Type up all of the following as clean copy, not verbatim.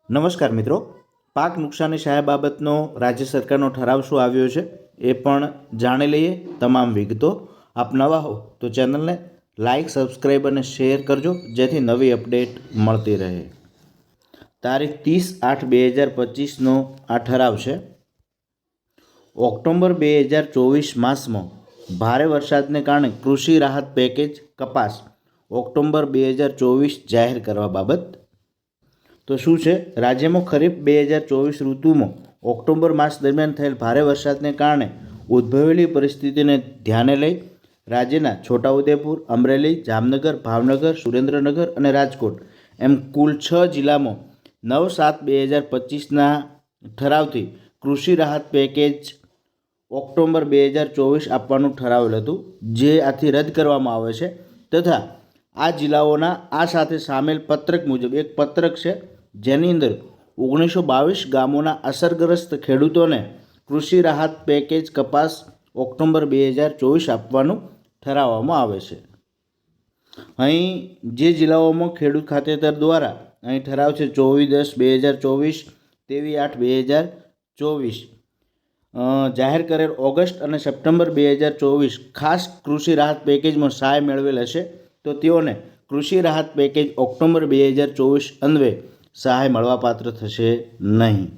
નમસ્કાર મિત્રો, પાક નુકસાની સહાય બાબતનો રાજ્ય સરકારનો ઠરાવ શું આવ્યો છે એ પણ જાણી લઈએ. તમામ વિગતો. આપ નવા હો તો ચેનલને લાઇક, સબસ્ક્રાઈબ અને શેર કરજો જેથી નવી અપડેટ મળતી રહે. તારીખ 30/8/2025નો આ ઠરાવ છે. ઓક્ટોબર 2024 માસમાં ભારે વરસાદને કારણે કૃષિ રાહત પેકેજ કપાસ ઓક્ટોબર 2024 જાહેર કરવા બાબત. તો શું છે? રાજ્યમાં ખરીફ 2024 ઋતુમાં ઓક્ટોબર માસ દરમિયાન થયેલ ભારે વરસાદને કારણે ઉદ્ભવેલી પરિસ્થિતિને ધ્યાને લઈ રાજ્યના છોટાઉદેપુર, અમરેલી, જામનગર, ભાવનગર, સુરેન્દ્રનગર અને રાજકોટ એમ કુલ 6 જિલ્લામાં 9/7/2025ના ઠરાવથી કૃષિ રાહત પેકેજ ઓક્ટોબર 2024 આપવાનું ઠરાવેલ હતું, જે આથી રદ કરવામાં આવે છે. તથા આ જિલ્લાઓના આ સાથે સામેલ પત્રક મુજબ એક પત્રક છે, જેની અંદર 1922 ગામોના અસરગ્રસ્ત ખેડૂતોને કૃષિ રાહત પેકેજ કપાસ ઓક્ટોબર 2024 આપવાનું ઠરાવવામાં આવે છે. અહીં જે જિલ્લાઓમાં ખેડૂત ખાતેદાર દ્વારા અહીં ઠરાવ છે 24/10/2024, 23/8/2024 જાહેર કરેલ ઓગસ્ટ અને સપ્ટેમ્બર 2024 ખાસ કૃષિ રાહત પેકેજમાં સહાય મેળવેલ હશે તો તેઓને કૃષિ રાહત પેકેજ ઓક્ટોબર 2024 અન્વયે સહાય મળવાપાત્ર થશે નહીં.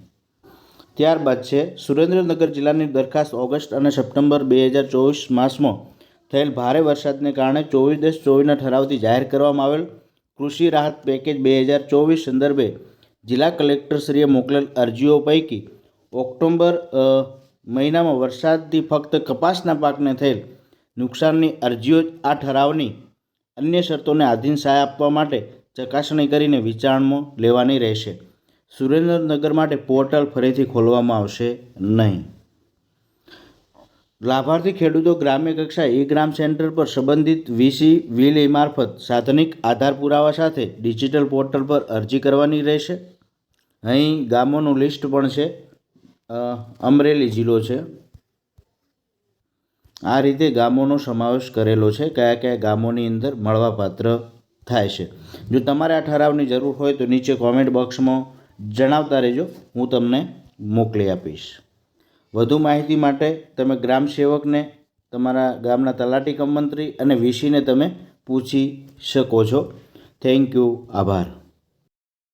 ત્યારબાદ છે સુરેન્દ્રનગર જિલ્લાની દરખાસ્ત. ઓગસ્ટ અને સપ્ટેમ્બર 2024 માસમાં થયેલ ભારે વરસાદને કારણે 24/10/24ના ઠરાવથી જાહેર કરવામાં આવેલ કૃષિ રાહત પેકેજ 2024 સંદર્ભે જિલ્લા કલેક્ટરશ્રીએ મોકલેલ અરજીઓ પૈકી ઓક્ટોબર મહિનામાં વરસાદથી ફક્ત કપાસના પાકને થયેલ નુકસાનની અરજીઓ આ ઠરાવની અન્ય શરતોને આધીન સહાય આપવા માટે ચકાસણી કરીને વિચારણમાં લેવાની રહેશે. સુરેન્દ્રનગર માટે પોર્ટલ ફરીથી ખોલવામાં આવશે નહીં. લાભાર્થી ખેડૂતો ગ્રામ્ય કક્ષાએ ગ્રામ સેન્ટર પર સંબંધિત વીસી વિલે મારફત સાધનિક આધાર પુરાવા સાથે ડિજિટલ પોર્ટલ પર અરજી કરવાની રહેશે. અહીં ગામોનું લિસ્ટ પણ છે. અમરેલી જિલ્લો છે. આ રીતે ગામોનો સમાવેશ કરેલો છે, કયા કયા ગામોની અંદર મળવાપાત્ર થાય છે. જો તમારે આ ઠરાવની જરૂર હોય તો નીચે કોમેન્ટ બોક્સમાં જણાવતા રહેજો, હું તમને મોકલી આપીશ. વધુ માહિતી માટે તમે ગ્રામ સેવકને, તમારા ગામના તલાટી કમ મંત્રી અને વીસીને તમે પૂછી શકો છો. Thank you. આભાર.